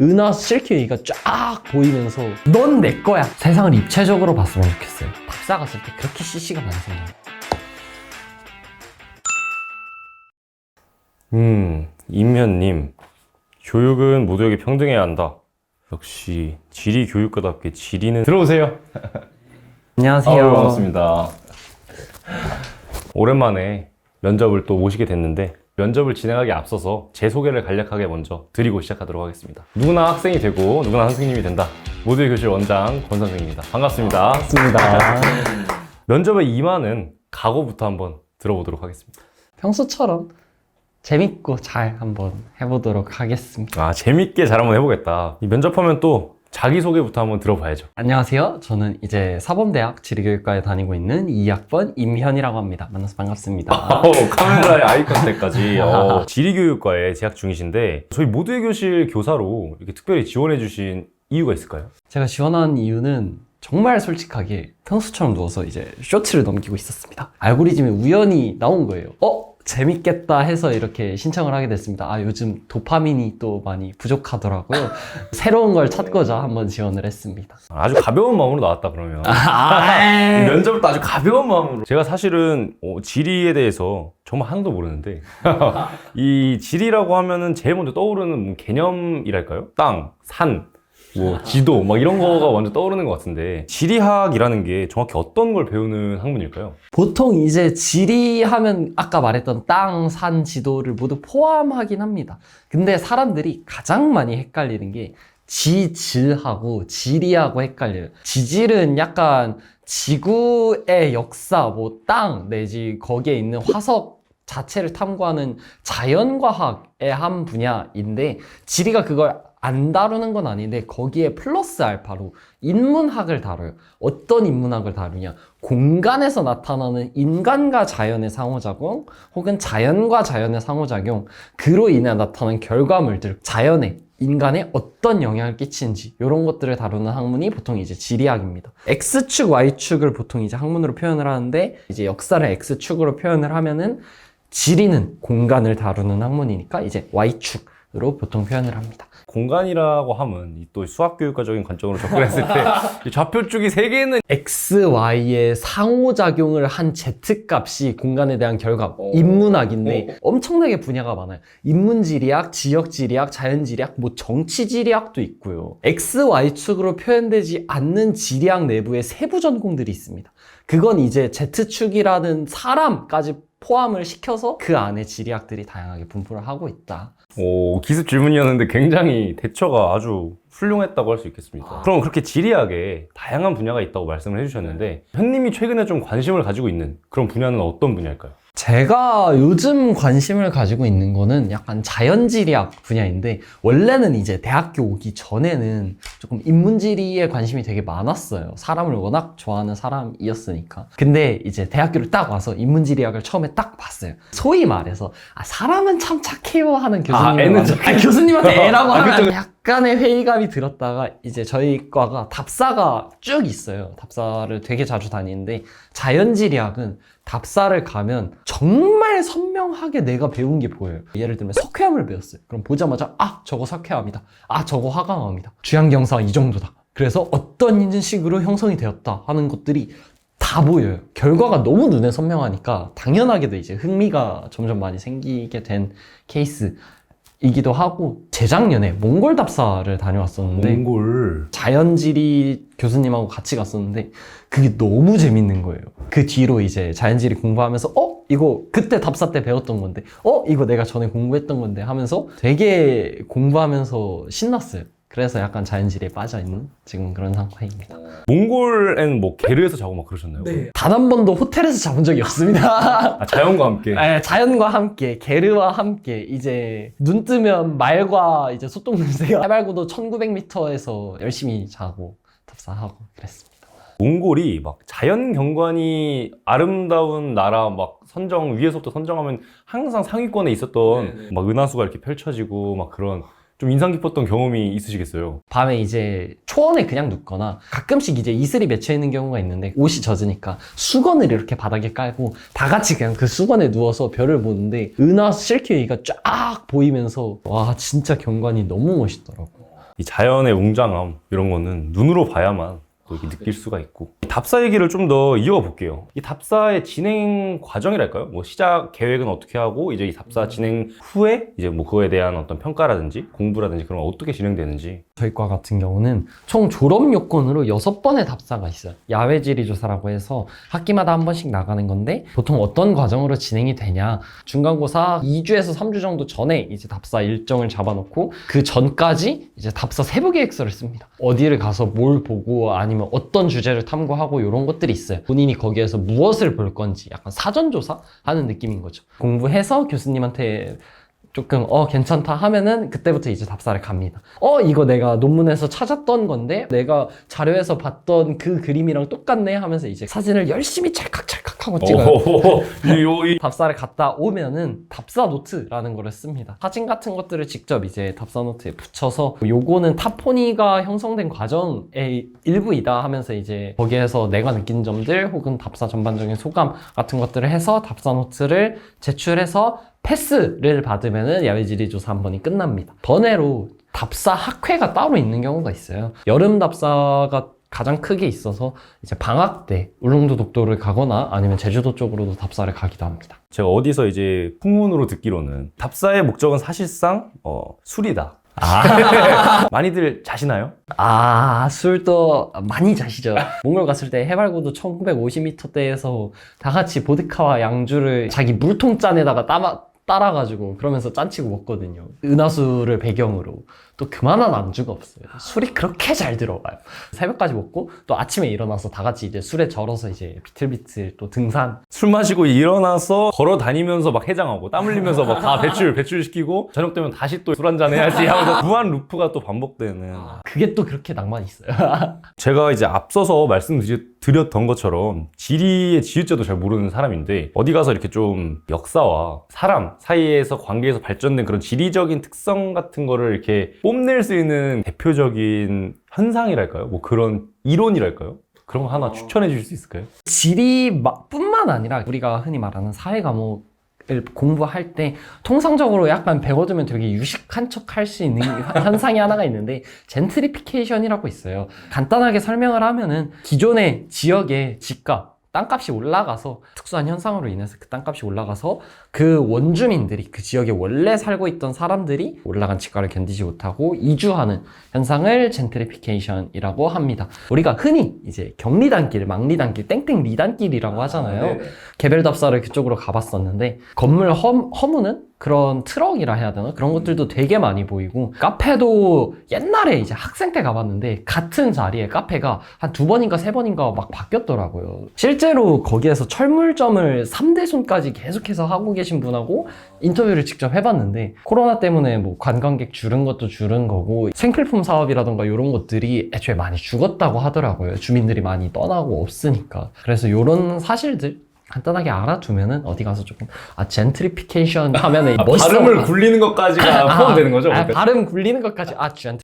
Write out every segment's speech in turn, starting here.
은하 실키웨이가 쫙 보이면서 넌 내 거야. 세상을 입체적으로 봤으면 좋겠어요. 답사 갔을 때 그렇게 CC가 많이 생겨요. 임현님, 교육은 모두에게 평등해야 한다. 역시 지리 교육과답게 지리는 들어오세요. 안녕하세요. 반갑습니다. 오랜만에 면접을 또 모시게 됐는데 면접을 진행하기에 앞서서 제 소개를 간략하게 먼저 드리고 시작하도록 하겠습니다. 누구나 학생이 되고 누구나 선생님이 된다. 모두의 교실 원장 권 선생입니다. 반갑습니다. 반갑습니다. 면접에 임하는 각오부터 한번 들어보도록 하겠습니다. 평소처럼 재밌고 잘 한번 해보도록 하겠습니다. 재밌게 잘 한번 해보겠다. 이 면접하면 또 자기소개부터 한번 들어봐야죠. 안녕하세요. 저는 이제 사범대학 지리교육과에 다니고 있는 2학번 임현이라고 합니다. 만나서 반갑습니다. 카메라에 아이 컨택까지. 지리교육과에 재학 중이신데 저희 모두의 교실 교사로 이렇게 특별히 지원해 주신 이유가 있을까요? 제가 지원한 이유는 정말 솔직하게 평소처럼 누워서 이제 쇼츠를 넘기고 있었습니다. 알고리즘에 우연히 나온 거예요. 재밌겠다 해서 이렇게 신청을 하게 됐습니다. 요즘 도파민이 또 많이 부족하더라고요. 새로운 걸 찾고자 한번 지원을 했습니다. 아주 가벼운 마음으로 나왔다 그러면. 면접을 또 아주 가벼운 마음으로. 제가 사실은 지리에 대해서 정말 하나도 모르는데 이 지리라고 하면은 제일 먼저 떠오르는 개념이랄까요? 땅, 산, 지도 막 이런 거가 먼저 떠오르는 것 같은데 지리학이라는 게 정확히 어떤 걸 배우는 학문일까요? 보통 이제 지리하면 아까 말했던 땅, 산, 지도를 모두 포함하긴 합니다. 근데 사람들이 가장 많이 헷갈리는 게 지질하고 지리하고 헷갈려요. 지질은 약간 지구의 역사, 땅 내지 거기에 있는 화석 자체를 탐구하는 자연과학의 한 분야인데 지리가 그걸 안 다루는 건 아닌데 거기에 플러스 알파로 인문학을 다뤄요. 어떤 인문학을 다루냐? 공간에서 나타나는 인간과 자연의 상호작용 혹은 자연과 자연의 상호작용 그로 인해 나타나는 결과물들 자연에 인간에 어떤 영향을 끼치는지 이런 것들을 다루는 학문이 보통 이제 지리학입니다. X축, Y축을 보통 이제 학문으로 표현을 하는데 이제 역사를 X축으로 표현을 하면은 지리는 공간을 다루는 학문이니까 이제 Y축으로 보통 표현을 합니다. 공간이라고 하면 또 수학교육과적인 관점으로 접근했을 때 좌표축이 3개는 X, Y의 상호작용을 한 Z값이 공간에 대한 결과, 인문학인데 엄청나게 분야가 많아요. 인문지리학, 지역지리학, 자연지리학, 정치지리학도 있고요. X, Y축으로 표현되지 않는 지리학 내부에 세부 전공들이 있습니다. 그건 이제 Z축이라는 사람까지 포함을 시켜서 그 안에 지리학들이 다양하게 분포를 하고 있다. 기습 질문이었는데 굉장히 대처가 아주 훌륭했다고 할 수 있겠습니다. 그럼 그렇게 지리학에 다양한 분야가 있다고 말씀을 해주셨는데 형님이 최근에 좀 관심을 가지고 있는 그런 분야는 어떤 분야일까요? 제가 요즘 관심을 가지고 있는 거는 약간 자연지리학 분야인데 원래는 이제 대학교 오기 전에는 조금 인문지리에 관심이 되게 많았어요. 사람을 워낙 좋아하는 사람이었으니까. 근데 이제 대학교를 딱 와서 인문지리학을 처음에 딱 봤어요. 소위 말해서 사람은 참 착해요 하는 교수님한테 애라고 하면 약간의 회의감이 들었다가 이제 저희 과가 답사가 쭉 있어요. 답사를 되게 자주 다니는데 자연지리학은 답사를 가면 정말 선명하게 내가 배운 게 보여요. 예를 들면 석회암을 배웠어요. 그럼 보자마자 저거 석회암이다. 저거 화강암이다. 주양경사가 이 정도다. 그래서 어떤 식으로 형성이 되었다 하는 것들이 다 보여요. 결과가 너무 눈에 선명하니까 당연하게도 이제 흥미가 점점 많이 생기게 된 케이스이기도 하고 재작년에 몽골 답사를 다녀왔었는데 몽골 자연지리 교수님하고 같이 갔었는데 그게 너무 재밌는 거예요. 그 뒤로 이제 자연지리 공부하면서 이거 그때 답사 때 배웠던 건데 이거 내가 전에 공부했던 건데 하면서 되게 공부하면서 신났어요. 그래서 약간 자연지리에 빠져있는 지금 그런 상황입니다. 몽골에는 게르에서 자고 막 그러셨나요? 네. 단 한 번도 호텔에서 잡은 적이 없습니다. 자연과 함께. 네, 자연과 함께, 게르와 함께 이제 눈 뜨면 말과 이제 소똥 냄새가 해발고도 1900m에서 열심히 자고 답사하고 그랬습니다. 몽골이 자연 경관이 아름다운 나라 위에서부터 선정하면 항상 상위권에 있었던 은하수가 이렇게 펼쳐지고 그런 좀 인상 깊었던 경험이 있으시겠어요? 밤에 이제 초원에 그냥 눕거나 가끔씩 이제 이슬이 맺혀 있는 경우가 있는데 옷이 젖으니까 수건을 이렇게 바닥에 깔고 다 같이 그냥 그 수건에 누워서 별을 보는데 은하 실키웨이가 쫙 보이면서 와 진짜 경관이 너무 멋있더라고. 이 자연의 웅장함 이런 거는 눈으로 봐야만 또 이렇게 느낄 수가 있고 답사 얘기를 좀 더 이어볼게요. 이 답사의 진행 과정이랄까요? 뭐 시작 계획은 어떻게 하고 이제 이 답사 진행 후에 이제 뭐 그거에 대한 어떤 평가라든지 공부라든지 그런 거 어떻게 진행되는지. 저희 과 같은 경우는 총 졸업 요건으로 6번의 답사가 있어요. 야외 지리 조사라고 해서 학기마다 한 번씩 나가는 건데 보통 어떤 과정으로 진행이 되냐, 중간고사 2주에서 3주 정도 전에 이제 답사 일정을 잡아놓고 그 전까지 이제 답사 세부 계획서를 씁니다. 어디를 가서 뭘 보고 아니면 어떤 주제를 탐구하고 이런 것들이 있어요. 본인이 거기에서 무엇을 볼 건지 약간 사전조사 하는 느낌인 거죠. 공부해서 교수님한테 조금 괜찮다 하면은 그때부터 이제 답사를 갑니다. 이거 내가 논문에서 찾았던 건데 내가 자료에서 봤던 그 그림이랑 똑같네 하면서 이제 사진을 열심히 찰칵찰칵 하고 찍어요. 답사를 갔다 오면은 답사 노트라는 거를 씁니다. 사진 같은 것들을 직접 이제 답사 노트에 붙여서 요거는 타포니가 형성된 과정의 일부이다 하면서 이제 거기에서 내가 느낀 점들 혹은 답사 전반적인 소감 같은 것들을 해서 답사 노트를 제출해서 패스를 받으면은 야외지리 조사 한 번이 끝납니다. 번외로 답사 학회가 따로 있는 경우가 있어요. 여름 답사가 가장 크게 있어서 이제 방학 때 울릉도 독도를 가거나 아니면 제주도 쪽으로도 답사를 가기도 합니다. 제가 어디서 이제 풍문으로 듣기로는 답사의 목적은 사실상 술이다. 많이들 자시나요? 술도 많이 자시죠. 몽골 갔을 때 해발고도 1950m대에서 다 같이 보드카와 양주를 자기 물통잔에다가 따라가지고 그러면서 짠치고 먹거든요. 은하수를 배경으로. 또 그만한 안주가 없어요. 술이 그렇게 잘 들어가요. 새벽까지 먹고 또 아침에 일어나서 다 같이 이제 술에 절어서 이제 비틀비틀 또 등산. 술 마시고 일어나서 걸어 다니면서 막 해장하고 땀 흘리면서 막 다 배출시키고 저녁 되면 다시 또 술 한잔 해야지 하면서 무한 루프가 또 반복되는. 그게 또 그렇게 낭만이 있어요. 제가 이제 앞서서 말씀드렸던 것처럼 지리의 지읒자도 잘 모르는 사람인데 어디 가서 이렇게 좀 역사와 사람 사이에서 관계에서 발전된 그런 지리적인 특성 같은 거를 이렇게 뽐낼 수 있는 대표적인 현상이랄까요? 뭐 그런 이론이랄까요? 그런 거 하나 추천해 주실 수 있을까요? 지리뿐만 아니라 우리가 흔히 말하는 사회 과목을 공부할 때 통상적으로 약간 배워두면 되게 유식한 척 할 수 있는 현상이 하나가 있는데 젠트리피케이션이라고 있어요. 간단하게 설명을 하면은 기존의 지역의 집값 땅값이 올라가서 특수한 현상으로 인해서 그 땅값이 올라가서 그 원주민들이 그 지역에 원래 살고 있던 사람들이 올라간 집값을 견디지 못하고 이주하는 현상을 젠트리피케이션이라고 합니다. 우리가 흔히 이제 경리단길, 망리단길, 땡땡리단길이라고 하잖아요. 개별 답사를 그쪽으로 가봤었는데 건물 허무는 그런 트럭이라 해야 되나? 그런 것들도 되게 많이 보이고 카페도 옛날에 이제 학생 때 가봤는데 같은 자리에 카페가 한 2번인가 3번인가 막 바뀌었더라고요. 실제로 거기에서 철물점을 3대손까지 계속해서 하고 계신 분하고 인터뷰를 직접 해봤는데 코로나 때문에 뭐 관광객 줄은 것도 줄은 거고 생필품 사업이라던가 이런 것들이 애초에 많이 죽었다고 하더라고요. 주민들이 많이 떠나고 없으니까. 그래서 이런 사실들 간단하게 알아두면은 어디 가서 조금 젠트리피케이션 하면은 멋있어. 발음을 굴리는 것까지가 포함되는 거죠? 발음 굴리는 것까지 젠트.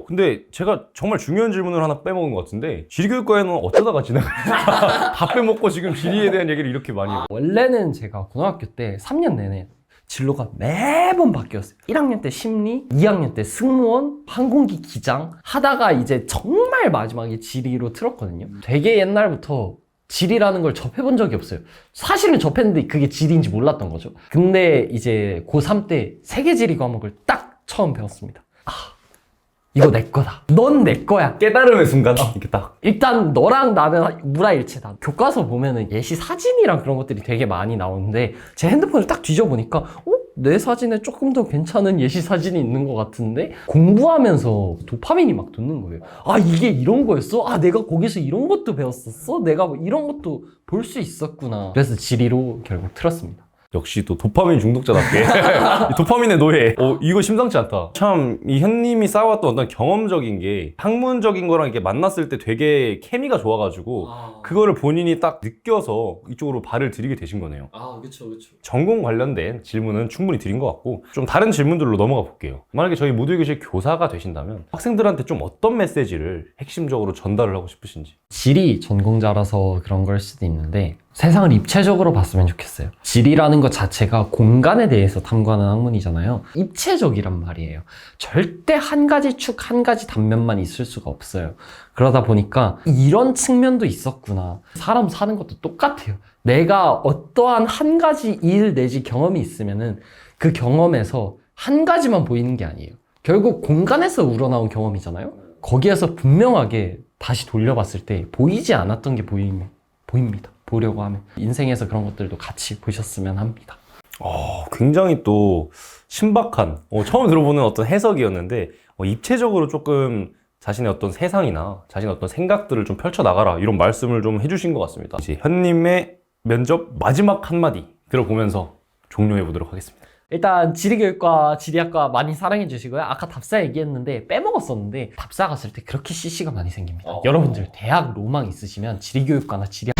근데 제가 정말 중요한 질문을 하나 빼먹은 것 같은데 지리교육과에는 어쩌다가 지나가니까 다 빼먹고 지금 지리에 대한 얘기를 이렇게 많이 해요. 원래는 제가 고등학교 때 3년 내내 진로가 매번 바뀌었어요. 1학년 때 심리, 2학년 때 승무원, 항공기 기장 하다가 이제 정말 마지막에 지리로 틀었거든요. 되게 옛날부터 지리라는 걸 접해본 적이 없어요. 사실은 접했는데 그게 지리인지 몰랐던 거죠. 근데 이제 고3 때 세계지리 과목을 딱 처음 배웠습니다. 이거 내 거다. 넌 내 거야. 깨달음의 순간 이렇게 딱. 일단 너랑 나는 무라일체다. 교과서 보면은 예시 사진이랑 그런 것들이 되게 많이 나오는데 제 핸드폰을 딱 뒤져보니까 내 사진에 조금 더 괜찮은 예시 사진이 있는 것 같은데 공부하면서 도파민이 막 돋는 거예요. 이게 이런 거였어? 내가 거기서 이런 것도 배웠었어? 내가 뭐 이런 것도 볼 수 있었구나. 그래서 지리로 결국 틀었습니다. 역시 또 도파민 중독자답게 도파민의 노예. 이거 심상치 않다. 참 이 현님이 쌓아왔던 어떤 경험적인 게 학문적인 거랑 이렇게 만났을 때 되게 케미가 좋아가지고 그거를 본인이 딱 느껴서 이쪽으로 발을 들이게 되신 거네요. 그쵸. 전공 관련된 질문은 충분히 드린 것 같고 좀 다른 질문들로 넘어가 볼게요. 만약에 저희 모두의 교실 교사가 되신다면 학생들한테 좀 어떤 메시지를 핵심적으로 전달을 하고 싶으신지. 지리 전공자라서 그런 걸 수도 있는데 세상을 입체적으로 봤으면 좋겠어요. 지리라는 것 자체가 공간에 대해서 탐구하는 학문이잖아요. 입체적이란 말이에요. 절대 한 가지 축, 한 가지 단면만 있을 수가 없어요. 그러다 보니까 이런 측면도 있었구나. 사람 사는 것도 똑같아요. 내가 어떠한 한 가지 일 내지 경험이 있으면은 그 경험에서 한 가지만 보이는 게 아니에요. 결국 공간에서 우러나온 경험이잖아요. 거기에서 분명하게 다시 돌려봤을 때 보이지 않았던 게 보입니다. 보려고 하면. 인생에서 그런 것들도 같이 보셨으면 합니다. 굉장히 또 신박한, 처음 들어보는 어떤 해석이었는데, 입체적으로 조금 자신의 어떤 세상이나 자신의 어떤 생각들을 좀 펼쳐나가라, 이런 말씀을 좀 해주신 것 같습니다. 이제 현님의 면접 마지막 한마디 들어보면서 종료해 보도록 하겠습니다. 일단 지리교육과 지리학과 많이 사랑해 주시고요. 아까 답사 얘기했는데 빼먹었었는데 답사 갔을 때 그렇게 CC가 많이 생깁니다. 여러분들 대학 로망 있으시면 지리교육과나 지리학